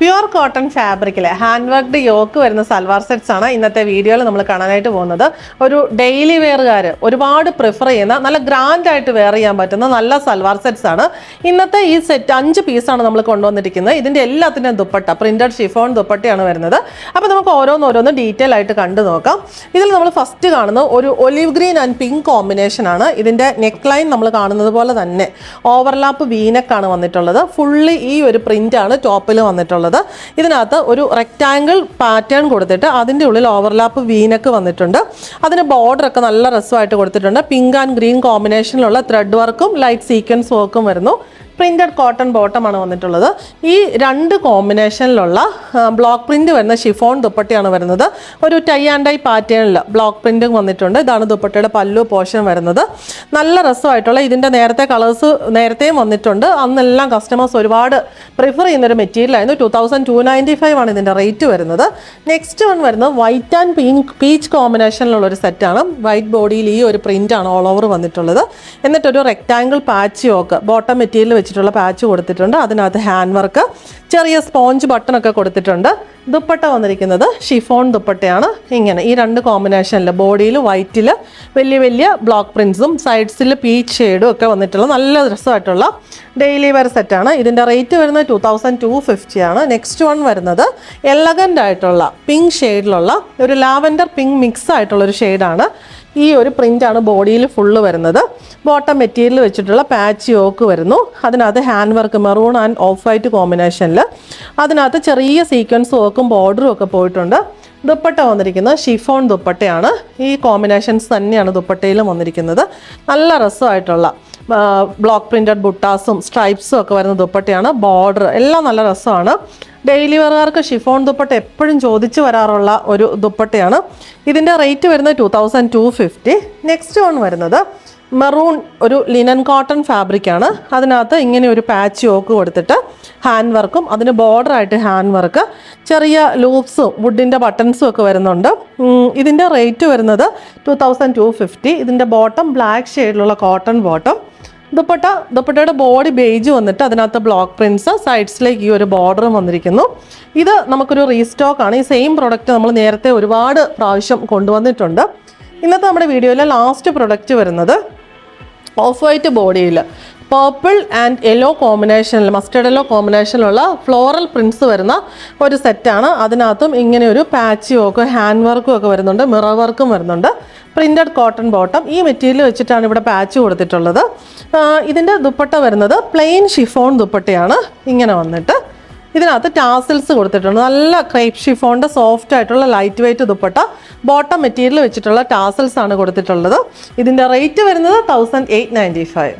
Pure cotton ഫാബ്രിക്കിലെ hand worked yoke വരുന്ന salwar sets ആണ് ഇന്നത്തെ വീഡിയോയിൽ നമ്മൾ കാണാനായിട്ട് പോകുന്നത്. ഒരു ഡെയിലി വെയറുകാർ ഒരുപാട് പ്രിഫർ ചെയ്യുന്ന നല്ല ഗ്രാൻഡ് ആയിട്ട് വെയർ ചെയ്യാൻ പറ്റുന്ന നല്ല സൽവാർ സെറ്റ്സ് ആണ് ഇന്നത്തെ ഈ സെറ്റ്. 5 പീസാണ് നമ്മൾ കൊണ്ടുവന്നിരിക്കുന്നത്. ഇതിൻ്റെ എല്ലാത്തിൻ്റെയും ദുപ്പട്ട പ്രിന്റഡ് ഷിഫോൺ ദുപ്പട്ടയാണ് വരുന്നത്. അപ്പോൾ നമുക്ക് ഓരോന്ന് ഡീറ്റെയിൽ ആയിട്ട് കണ്ടു നോക്കാം. ഇതിൽ നമ്മൾ ഫസ്റ്റ് കാണുന്നത് ഒരു olive green and pink combination ആണ്. ഇതിൻ്റെ നെക്ക് ലൈൻ നമ്മൾ കാണുന്നത് പോലെ തന്നെ ഓവർലാപ്പ് വീനക്കാണ് വന്നിട്ടുള്ളത്. ഫുള്ളി ഈ ഒരു പ്രിന്റ് ആണ് ടോപ്പിൽ വന്നിട്ടുള്ളത്. ഇതിനകത്ത് ഒരു റെക്റ്റാങ്കിൾ പാറ്റേൺ കൊടുത്തിട്ട് അതിൻ്റെ ഉള്ളിൽ ഓവർലാപ്പ് വീനക്ക് വന്നിട്ടുണ്ട്. അതിന് ബോർഡർ ഒക്കെ നല്ല രസമായിട്ട് കൊടുത്തിട്ടുണ്ട്. പിങ്ക് ആൻഡ് ഗ്രീൻ കോമ്പിനേഷനിലുള്ള ത്രെഡ് വർക്കും ലൈറ്റ് സീക്വൻസ് വർക്കും വരുന്നു. പ്രിന്റഡ് കോട്ടൺ ബോട്ടമാണ് വന്നിട്ടുള്ളത്. ഈ 2 കോമ്പിനേഷനിലുള്ള ബ്ലോക്ക് പ്രിന്റ് വരുന്ന ഷിഫോൺ ദുപ്പട്ടയാണ് വരുന്നത്. ഒരു ടൈ ആൻഡ് ഡൈ പാറ്റേണിൽ ബ്ലോക്ക് പ്രിന്റും വന്നിട്ടുണ്ട്. ഇതാണ് ദുപ്പട്ടയുടെ പല്ലു പോർഷൻ വരുന്നത്. നല്ല രസമായിട്ടുള്ള ഇതിൻ്റെ നേരത്തെ കളേഴ്സ് നേരത്തെയും വന്നിട്ടുണ്ട്. അന്നെല്ലാം കസ്റ്റമേഴ്സ് ഒരുപാട് പ്രിഫർ ചെയ്യുന്നൊരു മെറ്റീരിയൽ ആയിരുന്നു. 2295 ആണ് ഇതിൻ്റെ റേറ്റ് വരുന്നത്. നെക്സ്റ്റ് വൺ വരുന്നത് വൈറ്റ് ആൻഡ് പിങ്ക് പീച്ച് കോമ്പിനേഷനിലുള്ള ഒരു സെറ്റാണ്. വൈറ്റ് ബോഡിയിൽ ഈ ഒരു പ്രിന്റാണ് ഓൾ ഓവർ വന്നിട്ടുള്ളത്. എന്നിട്ടൊരു rectangle patch yoke bottom material വെച്ചിട്ടുള്ള പാച്ച് കൊടുത്തിട്ടുണ്ട്. അതിനകത്ത് ഹാൻഡ് വർക്ക്, ചെറിയ സ്പോഞ്ച് ബട്ടണൊക്കെ കൊടുത്തിട്ടുണ്ട്. ദുപ്പട്ട വന്നിരിക്കുന്നത് ഷിഫോൺ ദുപ്പട്ടയാണ്. ഇങ്ങനെ ഈ 2 കോമ്പിനേഷനിൽ ബോഡിയിൽ വൈറ്റിൽ വലിയ ബ്ലോക്ക് പ്രിൻസും സൈഡ്സിൽ പീച്ച് ഷെയ്ഡും ഒക്കെ വന്നിട്ടുള്ള നല്ല രസമായിട്ടുള്ള ഡെയിലി വെയർ സെറ്റാണ്. ഇതിൻ്റെ റേറ്റ് വരുന്നത് 2250 ആണ്. നെക്സ്റ്റ് വൺ വരുന്നത് എലഗൻ്റ് ആയിട്ടുള്ള പിങ്ക് ഷെയ്ഡിലുള്ള ഒരു ലാവൻഡർ പിങ്ക് മിക്സ് ആയിട്ടുള്ളൊരു ഷെയ്ഡാണ്. ഈ ഒരു പ്രിൻ്റാണ് ബോഡിയിൽ ഫുള്ള് വരുന്നത്. ബോട്ടം മെറ്റീരിയൽ വെച്ചിട്ടുള്ള പാച്ച് യോക്ക് വരുന്നു. അതിനകത്ത് hand work maroon and off white കോമ്പിനേഷനിൽ അതിനകത്ത് ചെറിയ സീക്വൻസ് വർക്കും ബോർഡറും ഒക്കെ പോയിട്ടുണ്ട്. ദുപ്പട്ട വന്നിരിക്കുന്നത് ഷിഫോൺ ദുപ്പട്ടയാണ്. ഈ കോമ്പിനേഷൻസ് തന്നെയാണ് ദുപ്പട്ടയിലും വന്നിരിക്കുന്നത്. നല്ല രസമായിട്ടുള്ള ബ്ലോക്ക് പ്രിന്റഡ് ബുട്ടാസും സ്ട്രൈപ്സും ഒക്കെ വരുന്ന ദുപ്പട്ടയാണ്. ബോർഡർ എല്ലാം നല്ല രസമാണ്. ഡെയിലി വെയറുകാർക്ക് ഷിഫോൺ ദുപ്പട്ട എപ്പോഴും ചോദിച്ചു വരാറുള്ള ഒരു ദുപ്പട്ടയാണ്. ഇതിൻ്റെ റേറ്റ് വരുന്നത് 2250. നെക്സ്റ്റ് വൺ വരുന്നത് മെറൂൺ ഒരു ലിനൻ കോട്ടൺ ഫാബ്രിക്കാണ്. അതിനകത്ത് ഇങ്ങനെ ഒരു പാച്ച് യോക്ക് കൊടുത്തിട്ട് ഹാൻഡ് വർക്കും അതിന് ബോർഡറായിട്ട് ഹാൻഡ് വർക്ക്, ചെറിയ ലൂപ്സും വുഡിൻ്റെ ബട്ടൺസും ഒക്കെ വരുന്നുണ്ട്. ഇതിൻ്റെ റേറ്റ് വരുന്നത് 2250. ഇതിൻ്റെ ബോട്ടം ബ്ലാക്ക് ഷെയ്ഡിലുള്ള കോട്ടൺ ബോട്ടം. ദുപ്പട്ടയുടെ ബോഡി ബേജ് വന്നിട്ട് അതിനകത്ത് ബ്ലോക്ക് പ്രിൻസ്, സൈഡ്സിലേക്ക് ഈ ഒരു ബോർഡറും വന്നിരിക്കുന്നു. ഇത് നമുക്കൊരു റീസ്റ്റോക്ക് ആണ്. ഈ സെയിം പ്രൊഡക്റ്റ് നമ്മൾ നേരത്തെ ഒരുപാട് പ്രാവശ്യം കൊണ്ടുവന്നിട്ടുണ്ട്. ഇന്നത്തെ നമ്മുടെ വീഡിയോയിലെ ലാസ്റ്റ് പ്രൊഡക്റ്റ് വരുന്നത് ഓഫ് വൈറ്റ് ബോഡിയിൽ പർപ്പിൾ ആൻഡ് യെല്ലോ കോമ്പിനേഷനിൽ മസ്റ്റേർഡ് യെല്ലോ കോമ്പിനേഷനിലുള്ള ഫ്ലോറൽ പ്രിൻസ് വരുന്ന ഒരു സെറ്റാണ്. അതിനകത്തും ഇങ്ങനെ ഒരു പാച്ച് യോക്ക് ഹാൻഡ് വർക്കും ഒക്കെ വരുന്നുണ്ട്. മിറർ വർക്കും വരുന്നുണ്ട്. Printed cotton bottom. ഈ മെറ്റീരിയൽ വെച്ചിട്ടാണ് ഇവിടെ പാച്ച് കൊടുത്തിട്ടുള്ളത്. ഇതിൻ്റെ ദുപ്പട്ട വരുന്നത് പ്ലെയിൻ ഷിഫോൺ ദുപ്പട്ടയാണ്. ഇങ്ങനെ വന്നിട്ട് ഇതിനകത്ത് ടാസിൽസ് കൊടുത്തിട്ടുണ്ട്. നല്ല ക്രേപ്പ് ഷിഫോണിൻ്റെ സോഫ്റ്റ് ആയിട്ടുള്ള light weight dupatta. Bottom material വെച്ചിട്ടുള്ള ടാസിൽസ് ആണ് കൊടുത്തിട്ടുള്ളത്. ഇതിൻ്റെ റേറ്റ് വരുന്നത് 1895.